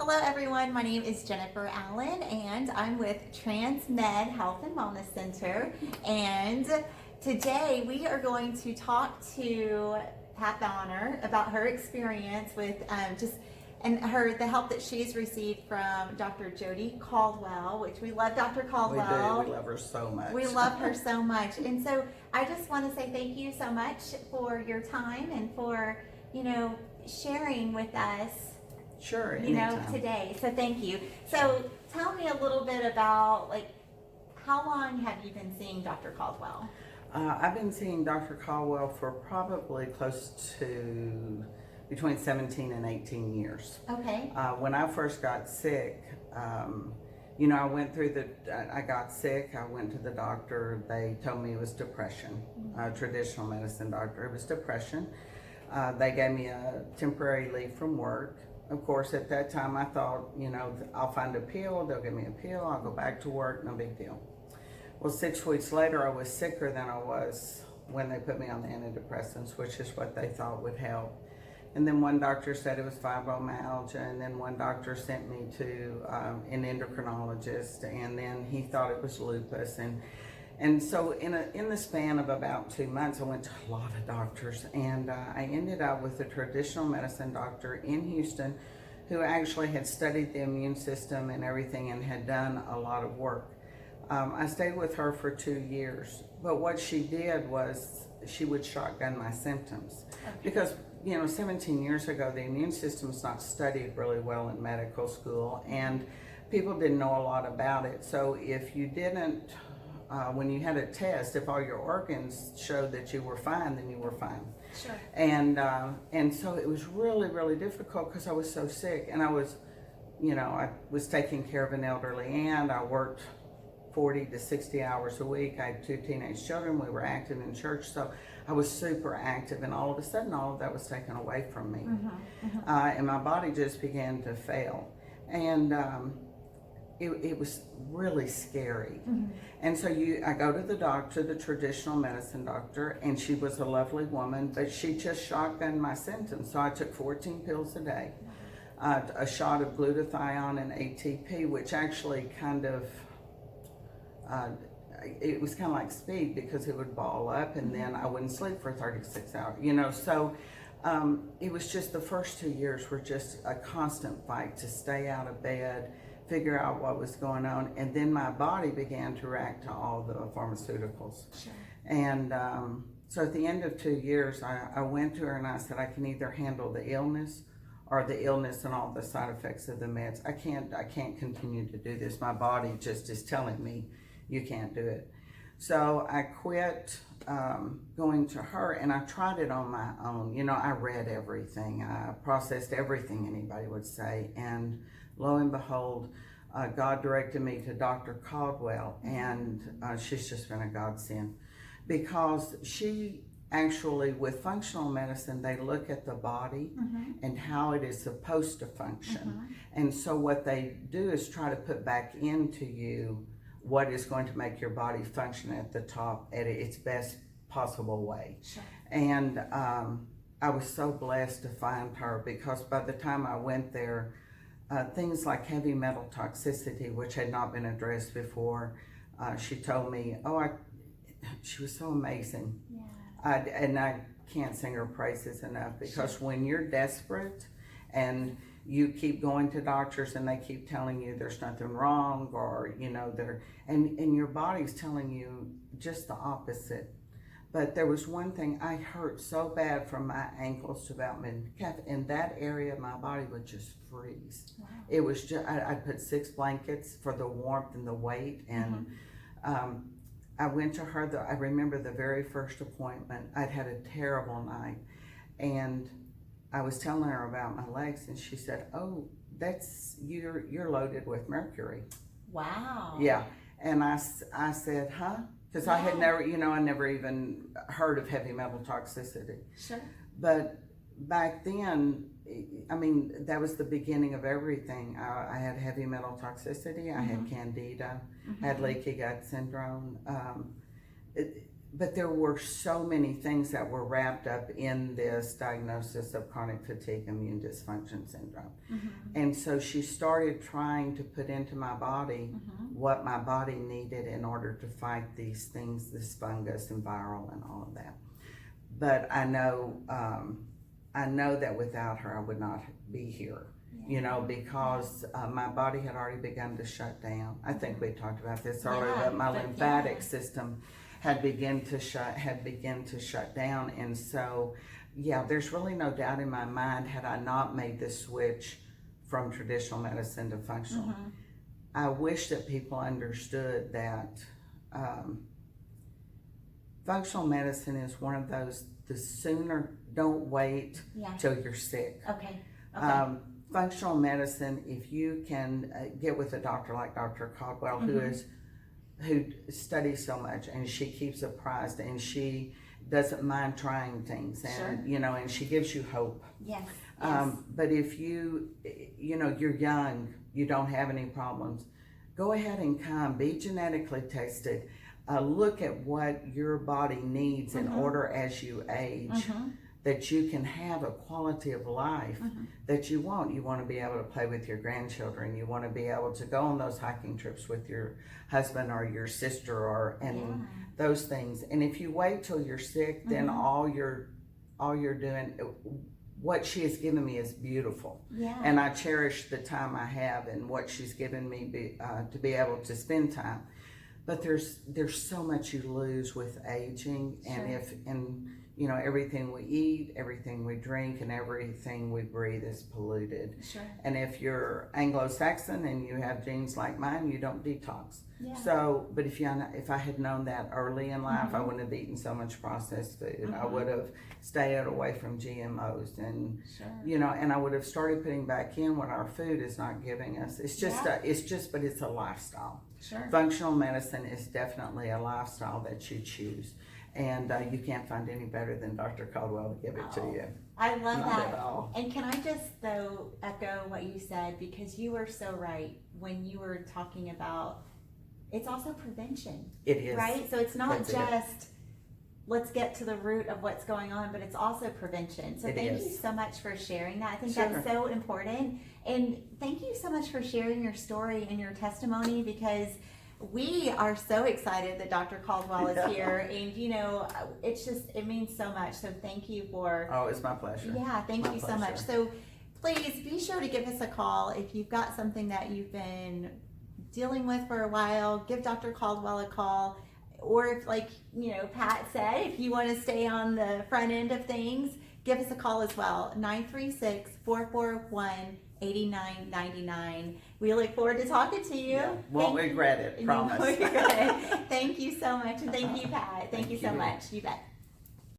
Hello everyone, my name is Jennifer Allen and I'm with TransMed Health and Wellness Center, and today we are going to talk to Pat Bonner about her experience with the help that she's received from Dr. Jody Caldwell, which we love Dr. Caldwell. We do. We love her so much. We love her so much. And so I just want to say thank you so much for your time and for, sharing with us. Sure, anytime. Today. So thank you. So tell me a little bit about, how long have you been seeing Dr. Caldwell? I've been seeing Dr. Caldwell for probably close to between 17 and 18 years. Okay. When I first got sick, I got sick, I went to the doctor, they told me it was depression, traditional medicine doctor, it was depression. They gave me a temporary leave from work. Of course, at that time I thought, I'll find a pill, they'll give me a pill, I'll go back to work, no big deal. Well, 6 weeks later, I was sicker than I was when they put me on the antidepressants, which is what they thought would help. And then one doctor said it was fibromyalgia, and then one doctor sent me to an endocrinologist, and then he thought it was lupus. And so in the span of about 2 months, I went to a lot of doctors, and I ended up with a traditional medicine doctor in Houston who actually had studied the immune system and everything and had done a lot of work. I stayed with her for 2 years, but what she did was she would shotgun my symptoms. Okay. Because 17 years ago, the immune system is not studied really well in medical school, and people didn't know a lot about it. So if you didn't when you had a test, if all your organs showed that you were fine, then you were fine. Sure. And so it was really, really difficult because I was so sick, and I was taking care of an elderly aunt. I worked 40 to 60 hours a week. I had 2 teenage children. We were active in church, so I was super active, and all of a sudden all of that was taken away from me. And my body just began to fail. And it was really scary. And so I go to the doctor, the traditional medicine doctor, and she was a lovely woman, but she just shotgunned my symptoms. So I took 14 pills a day, a shot of glutathione and ATP, which actually it was kind of like speed because it would ball up, and then I wouldn't sleep for 36 hours, so it was just the first 2 years were just a constant fight to stay out of bed, figure out what was going on, and then my body began to react to all the pharmaceuticals. Sure. And so at the end of 2 years, I went to her and I said, I can either handle the illness or the illness and all the side effects of the meds. I can't continue to do this. My body just is telling me you can't do it. So I quit going to her, and I tried it on my own. I read everything. I processed everything anybody would say, and lo and behold, God directed me to Dr. Caldwell, and she's just been a godsend, because she actually, with functional medicine, they look at the body and how it is supposed to function. And so what they do is try to put back into you what is going to make your body function at the top at its best possible way. Sure. And I was so blessed to find her, because by the time I went there, things like heavy metal toxicity, which had not been addressed before, she told me, she was so amazing. Yeah. And I can't sing her praises enough, because when you're desperate and you keep going to doctors and they keep telling you there's nothing wrong, or and your body's telling you just the opposite. But there was one thing, I hurt so bad from my ankles to about mid-calf. In that area, my body would just freeze. Wow. It was just, I'd put 6 blankets for the warmth and the weight, and I went to her, I remember the very first appointment, I'd had a terrible night, and I was telling her about my legs, and she said, oh, you're loaded with mercury. Wow. Yeah, and I said, huh? Because I had never, I never even heard of heavy metal toxicity. Sure. But back then, that was the beginning of everything. I had heavy metal toxicity, I had candida, I had leaky gut syndrome. but there were so many things that were wrapped up in this diagnosis of chronic fatigue immune dysfunction syndrome. And so she started trying to put into my body what my body needed in order to fight these things, this fungus and viral and all of that. But I know that without her I would not be here. You know, because my body had already begun to shut down. I think we talked about this earlier, but my lymphatic system had begun to shut down. And so, yeah, there's really no doubt in my mind, had I not made the switch from traditional medicine to functional. I wish that people understood that functional medicine is one of those, the sooner, don't wait till you're sick. Functional medicine, if you can get with a doctor like Dr. Caldwell, who studies so much, and she keeps apprised, and she doesn't mind trying things, and you know, and she gives you hope. But if you're young, you don't have any problems, go ahead and come, be genetically tested, look at what your body needs in order as you age, that you can have a quality of life that you want. You want to be able to play with your grandchildren. You want to be able to go on those hiking trips with your husband or your sister, and those things. And if you wait till you're sick, then all you're doing, what she has given me is beautiful. And I cherish the time I have and what she's given me to be able to spend time. But there's so much you lose with aging, and you know, everything we eat, everything we drink, and everything we breathe is polluted. And if you're Anglo-Saxon and you have genes like mine, you don't detox. So, but if I had known that early in life, I wouldn't have eaten so much processed food. I would have stayed away from GMOs, and you know, and I would have started putting back in what our food is not giving us. It's just, but it's a lifestyle. Functional medicine is definitely a lifestyle that you choose. And you can't find any better than Dr. Caldwell to give it to you. I love Not that. at all. And can I just, though, echo what you said, because you were so right when you were talking about, it's also prevention. It is. Right? So it's not let's get to the root of what's going on, but it's also prevention. So thank you so much for sharing that. I think that's so important. And thank you so much for sharing your story and your testimony, because we are so excited that Dr. Caldwell is here, and you know, it means so much. So thank you for. Oh, it's my pleasure. Yeah, thank you so much. So please be sure to give us a call if you've got something that you've been dealing with for a while. Give Dr. Caldwell a call, or if, like you know, Pat said, if you want to stay on the front end of things, give us a call as well. 936-441-8999. We look forward to talking to you. Won't regret it, promise. Thank you so much, and thank you, Pat. Thank you so much. You bet.